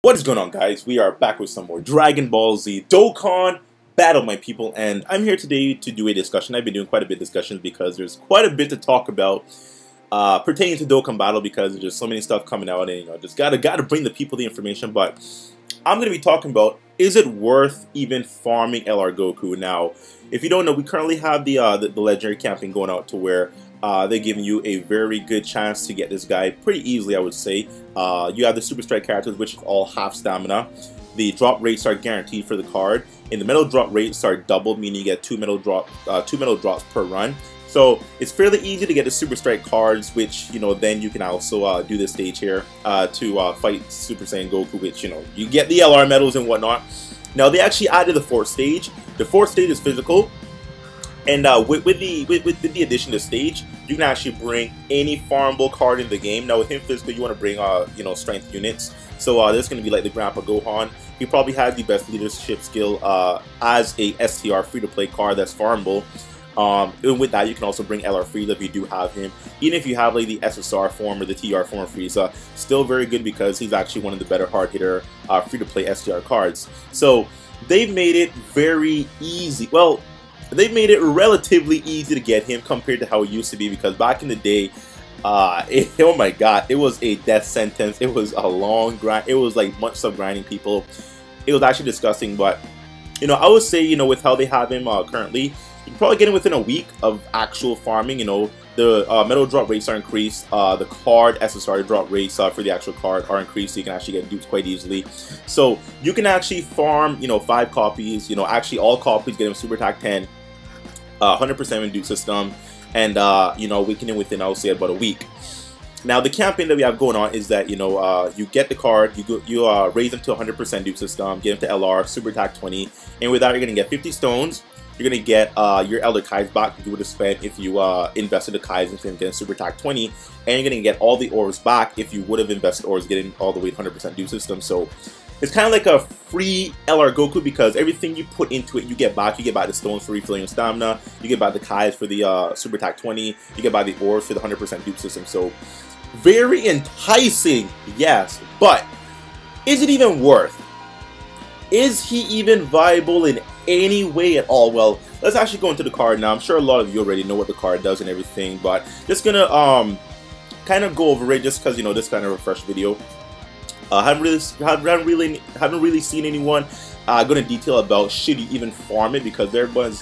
What is going on, guys? We are back with some more Dragon Ball Z Dokkan Battle, my people, and I'm here today to do a discussion. I've been doing quite a bit of discussions because there's quite a bit to talk about pertaining to Dokkan Battle because there's just so many stuff coming out, and just gotta bring the people the information. But I'm gonna be talking about, is it worth even farming LR Goku? Now, if you don't know, we currently have the legendary campaign going out to where they're giving you a very good chance to get this guy pretty easily, I would say. You have the Super Strike characters, which is all half stamina. The drop rates are guaranteed for the card. And the metal drop rates are doubled, meaning you get two metal drops per run. So it's fairly easy to get the Super Strike cards, which, then you can also do this stage here to fight Super Saiyan Goku, which, you get the LR medals and whatnot. Now, they actually added the fourth stage. The fourth stage is physical. And with the addition to stage, you can actually bring any farmable card in the game. Now, within physical, you want to bring strength units. So this is going to be like the Grandpa Gohan. He probably has the best leadership skill as a STR free-to-play card that's farmable. And with that, you can also bring LR Frieza if you do have him. Even if you have like the SSR form or the TR form of Frieza, still very good because he's actually one of the better hard-hitter free-to-play STR cards. So they've made it very easy. Well, they made it relatively easy to get him compared to how it used to be, because back in the day, oh my god, it was a death sentence. It was a long grind. It was like months of grinding, people. It was actually disgusting. But I would say, with how they have him currently, you can probably get him within a week of actual farming. The metal drop rates are increased. The card SSR drop rates for the actual card are increased, so you can actually get dupes quite easily. So you can actually farm 5 copies. Actually all copies, get him Super Attack 10. 100% in dupe system, and weakening within, I would say, about a week. Now, the campaign that we have going on is that you get the card, you raise them to 100% dupe system, get them to LR Super Attack 20, and with that you're gonna get 50 stones. You're gonna get your Elder Kais back that you would have spent if you invested the Kais into getting Super Attack 20, and you're gonna get all the ores back if you would have invested ores getting all the way to 100% dupe system. So it's kind of like a free LR Goku, because everything you put into it, you get back. You get back the stones for refilling your stamina. You get back the Kais for the Super Attack 20. You get back the ores for the 100% dupe system. So very enticing, yes. But is it even worth? Is he even viable in any way at all? Well, let's actually go into the card now. I'm sure a lot of you already know what the card does and everything, but just gonna kind of go over it just because this kind of a fresh video. Haven't really seen anyone go into detail about should you even farm it, because everybody's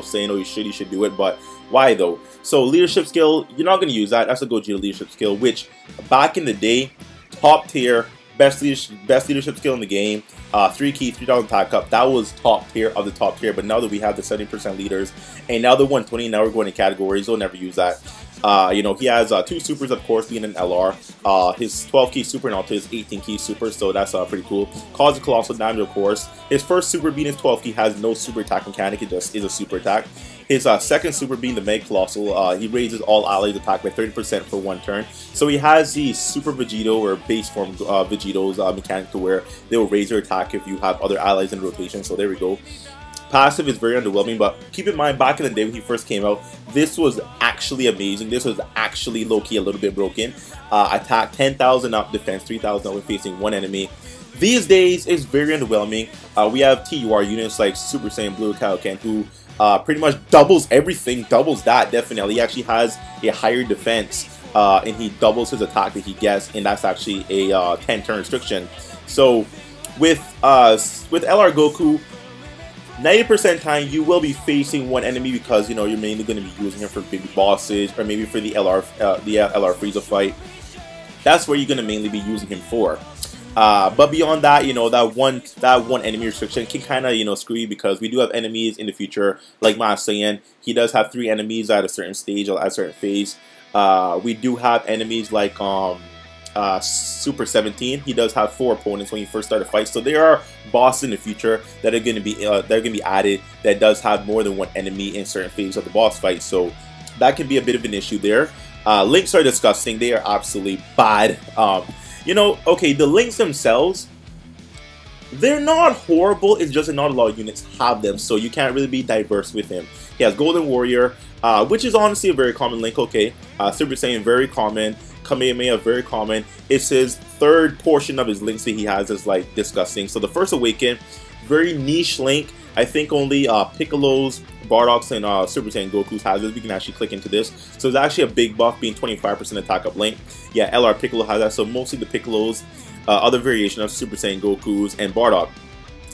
saying, oh, you should do it, but why though? So leadership skill, you're not going to use that. That's a Gogeta leadership skill, which back in the day, top tier, best leadership skill in the game. 3 key, 3,000 attack up. That was top tier of the top tier. But now that we have the 70% leaders, and now the 120, now we're going to categories. We'll never use that. He has 2 supers, of course, being an LR. His 12 key super and also his 18 key super, so that's pretty cool. Causes colossal damage, of course. His first super being his 12 key has no super attack mechanic, it just is a super attack. His second super being the Mega Colossal, he raises all allies attack by 30% for 1 turn. So he has the Super Vegito or base form Vegito's mechanic to where they will raise their attack if you have other allies in rotation, so there we go. Passive is very underwhelming, but keep in mind, back in the day when he first came out, this was actually amazing. This was actually low-key a little bit broken. Attack 10,000 up, defense 3,000 up when facing 1 enemy. These days, it's very underwhelming. We have TUR units like Super Saiyan Blue Kaioken, who pretty much doubles everything, doubles that, definitely. He actually has a higher defense, and he doubles his attack that he gets, and that's actually a 10-turn restriction. So with LR Goku, 90% time you will be facing 1 enemy, because you're mainly going to be using him for big bosses, or maybe for the LR Frieza fight. That's where you're going to mainly be using him for. But beyond that, that one enemy restriction can kind of screw you, because we do have enemies in the future, like Ma Saiyan. He does have 3 enemies at a certain stage or at a certain phase. We do have enemies like Super 17. He does have 4 opponents when you first start a fight, so there are bosses in the future that are going to be added that does have more than 1 enemy in certain phases of the boss fight, so that can be a bit of an issue there. Links are disgusting. They are absolutely bad. Okay, the links themselves, they're not horrible, it's just that not a lot of units have them, so you can't really be diverse with him. He has Golden Warrior, which is honestly a very common link, okay. Super Saiyan, very common. Kamehameha, very common. It's his third portion of his links that he has is like disgusting. So the First Awaken, very niche link. I think only Piccolo's, Bardock's, and Super Saiyan Goku's has this. We can actually click into this. So it's actually a big buff, being 25% attack up link. Yeah, LR Piccolo has that. So mostly the Piccolo's, other variation of Super Saiyan Goku's, and Bardock.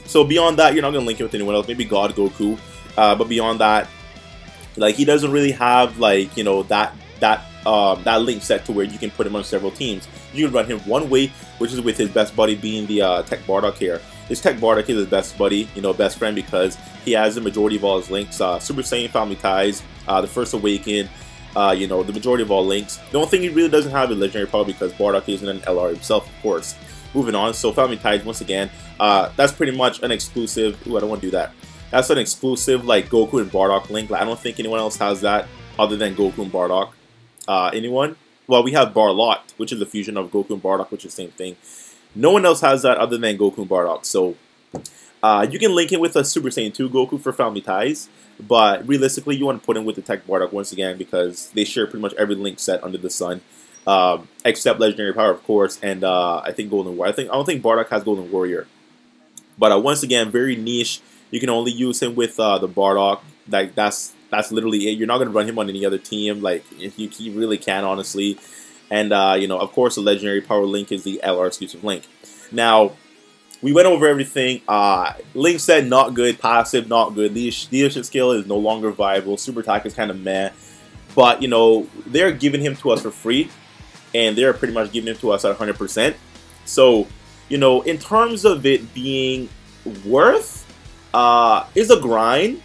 So beyond that, you're not gonna link it with anyone else. Maybe God Goku, but beyond that, like he doesn't really have like that link set to where you can put him on several teams. You can run him one way, which is with his best buddy being the Tech Bardock here. This Tech Bardock is his best buddy, best friend, because he has the majority of all his links. Super Saiyan Family Ties, the First Awaken, the majority of all links. The only thing he really doesn't have is Legendary Power because Bardock isn't an LR himself, of course. Moving on, so Family Ties, once again, that's pretty much an exclusive. Ooh, I don't want to do that. That's an exclusive like Goku and Bardock link. Like, I don't think anyone else has that other than Goku and Bardock. Anyone? Well, we have Barlot, which is a fusion of Goku and Bardock, which is the same thing. No one else has that other than Goku and Bardock. So you can link it with a Super Saiyan 2 Goku for Family Ties, but realistically, you want to put him with the Tech Bardock once again because they share pretty much every link set under the sun, except Legendary Power, of course, and I think Golden Warrior. I don't think Bardock has Golden Warrior, but once again, very niche. You can only use him with the Bardock. Like that's literally it. You're not gonna run him on any other team. Like you really can, honestly. And of course, the Legendary Power link is the LR exclusive link. Now, we went over everything. Link set not good, passive not good. Leadership skill is no longer viable. Super attack is kind of meh. But they're giving him to us for free, and they're pretty much giving him to us at 100%. So in terms of it being worth, is a grind.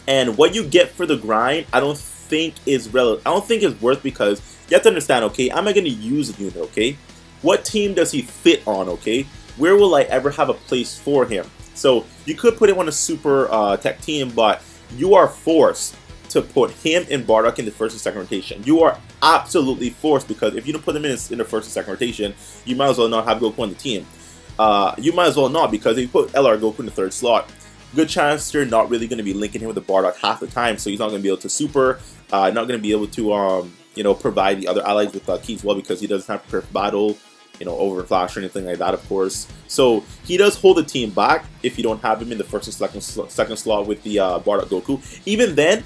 And what you get for the grind, I don't think is relevant. I don't think it's worth, because you have to understand, okay, am I going to use a unit, okay? What team does he fit on, okay? Where will I ever have a place for him? So you could put him on a super tech team, but you are forced to put him and Bardock in the first and second rotation. You are absolutely forced, because if you don't put them in the first and second rotation, you might as well not have Goku on the team. You might as well not, because if you put LR Goku in the third slot, good chance you're not really going to be linking him with the Bardock half the time, so he's not going to be able to super, not going to be able to provide the other allies with keys well, because he doesn't have to prepare for battle, over flash or anything like that, of course. So he does hold the team back if you don't have him in the first and second slot with the Bardock Goku. Even then,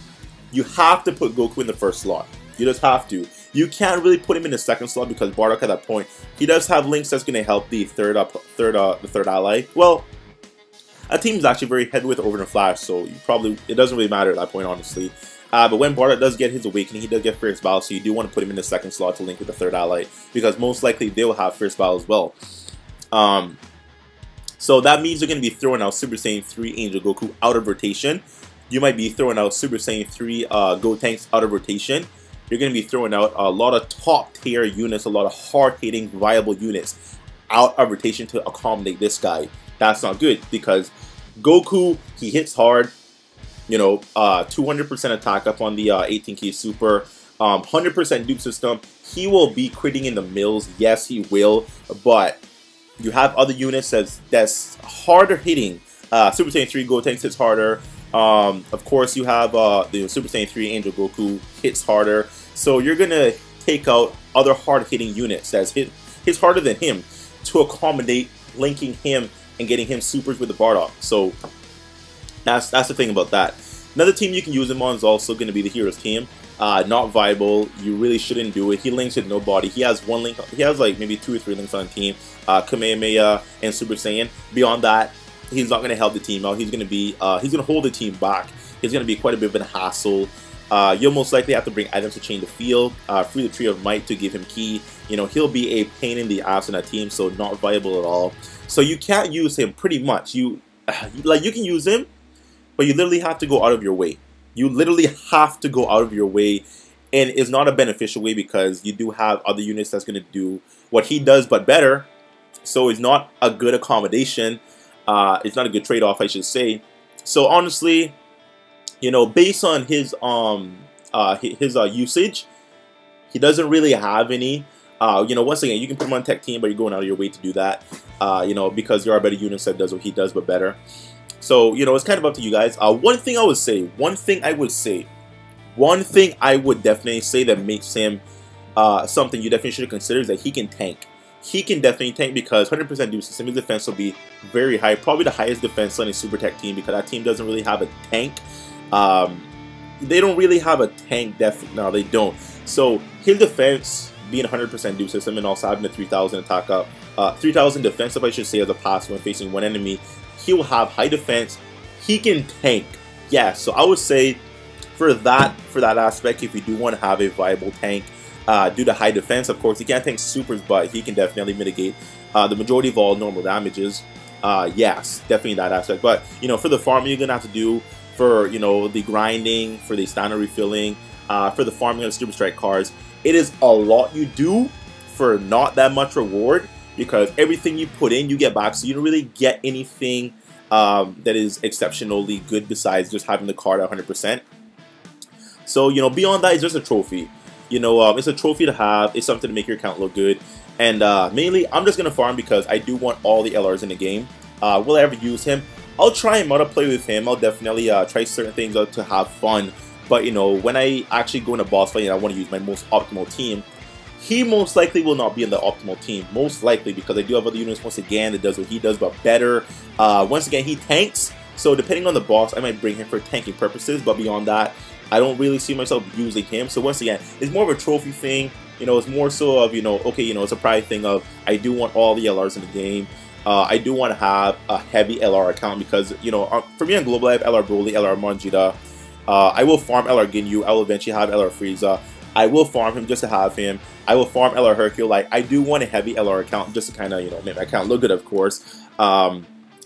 you have to put Goku in the first slot. You just have to. You can't really put him in the second slot, because Bardock at that point, he does have links that's going to help the third ally. Well, a team is actually very heavy with over the flash, so it doesn't really matter at that point, honestly. But when Bardock does get his awakening, he does get Fierce Battle, so you do want to put him in the second slot to link with the third ally, because most likely they'll have Fierce Battle as well. So that means you're going to be throwing out Super Saiyan 3 Angel Goku out of rotation. You might be throwing out Super Saiyan 3 Gotenks out of rotation. You're going to be throwing out a lot of top tier units, a lot of hard-hitting, viable units out of rotation to accommodate this guy. That's not good, because Goku, he hits hard, 200% attack up on the 18K Super, 100% dupe system. He will be critting in the mills, yes he will, but you have other units that's harder hitting. Super Saiyan 3 Gotenks hits harder. Of course, you have the Super Saiyan 3 Angel Goku hits harder. So you're gonna take out other hard-hitting units that's hits harder than him to accommodate linking him and getting him supers with the Bardock. So that's the thing about that. Another team you can use him on is also going to be the Heroes team. Not viable. You really shouldn't do it. He links with nobody. He has one link. He has like maybe 2 or 3 links on the team. Kamehameha and Super Saiyan. Beyond that, he's not going to help the team out. He's going to hold the team back. He's going to be quite a bit of a hassle. You'll most likely have to bring items to chain the field, free the Tree of Might to give him key. He'll be a pain in the ass in that team, so not viable at all. So you can't use him pretty much. You can use him, but you literally have to go out of your way. You literally have to go out of your way, and it's not a beneficial way, because you do have other units that's going to do what he does but better. So it's not a good accommodation. It's not a good trade-off, I should say. So honestly, based on his usage, he doesn't really have any. Once again, you can put him on tech team, but you're going out of your way to do that. Because there are better units that does what he does, but better. So it's kind of up to you guys. One thing I would definitely say that makes him something you definitely should consider is that he can tank. He can definitely tank because 100% do system, his defense will be very high, probably the highest defense on a Super Tech team because that team doesn't really have a tank. They don't really have a tank no, they don't. So his defense being 100% do system and also having a 3000 attack up, 3000 defensive I should say as a pass when facing one enemy, he will have high defense. He can tank. Yeah, so I would say for that aspect, if you do want to have a viable tank, due to high defense, of course, he can't tank supers, but he can definitely mitigate the majority of all normal damages. Yes, definitely that aspect. But, you know, for the farming you're going to have to do, for, you know, the grinding, for the stamina refilling, for the farming of the Super Strike cards, it is a lot you do for not that much reward, because everything you put in, you get back, so you don't really get anything that is exceptionally good besides just having the card at 100%. So, you know, beyond that, it's just a trophy. You know, it's a trophy to have. It's something to make your account look good. And mainly, I'm just going to farm because I do want all the LRs in the game. Will I ever use him? I'll try and multiplayer with him. I'll definitely try certain things out to have fun. But, you know, when I actually go in a boss fight and I want to use my most optimal team, he most likely will not be in the optimal team. Most likely, because I do have other units once again that does what he does, but better. Once again, he tanks. So depending on the boss, I might bring him for tanking purposes. But beyond that, I don't really see myself using him. So once again, it's more of a trophy thing. You know, it's more so of, you know, okay, you know, it's a pride thing of I do want all the LRs in the game. I do want to have a heavy LR account because, you know, for me on Global, I have LR Broly, LR Manjita. I will farm LR Ginyu. I will eventually have LR Frieza. I will farm him just to have him. I will farm LR Hercule. Like, I do want a heavy LR account just to kind of, you know, make my account look good, of course.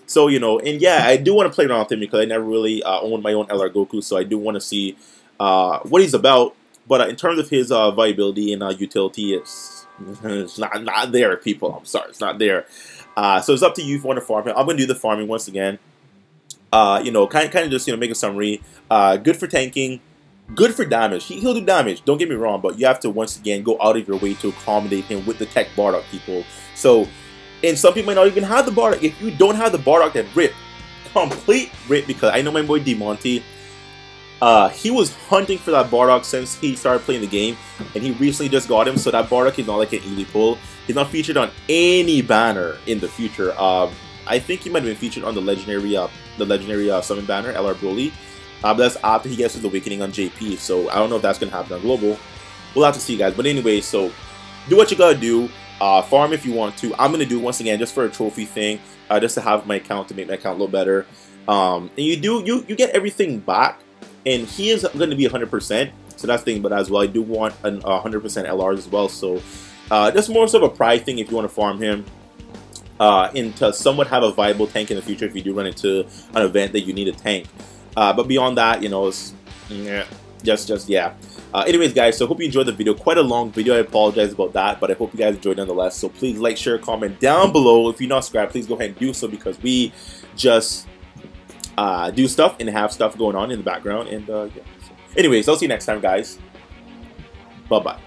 So, you know, and yeah, I do want to play around with him because I never really owned my own LR Goku, so I do want to see what he's about. But in terms of his viability and utility, it's not there, people. I'm sorry, it's not there. So it's up to you if you want to farm him. I'm going to do the farming once again. You know, kind of just, you know, make a summary. Good for tanking. Good for damage. He'll do damage, don't get me wrong, but you have to, once again, go out of your way to accommodate him with the tech Bardock, people. So, and some people might not even have the Bardock. If you don't have the Bardock, then rip. Complete rip, because I know my boy DeMonty, he was hunting for that Bardock since he started playing the game, and he recently just got him, so that Bardock is not like an easy pull. He's not featured on any banner in the future. I think he might have been featured on the legendary summon banner, LR Broly. But that's after he gets his awakening on JP, so I don't know if that's going to happen on Global. We'll have to see, guys. But anyway, so do what you gotta do. Farm if you want to. I'm going to do it once again just for a trophy thing, just to have my account, to make my account look better. And you get everything back, and he is going to be 100%, so that's the thing. But as well, I do want 100% LRs as well, so just more sort of a pride thing if you want to farm him. And to somewhat have a viable tank in the future if you do run into an event that you need a tank. But beyond that, you know, it's yeah. Anyways, guys, so hope you enjoyed the video. Quite a long video. I apologize about that, but I hope you guys enjoyed nonetheless. So please like, share, comment down below. If you're not subscribed, please go ahead and do so, because we just do stuff and have stuff going on in the background. And yeah. So anyways, I'll see you next time, guys. Bye-bye.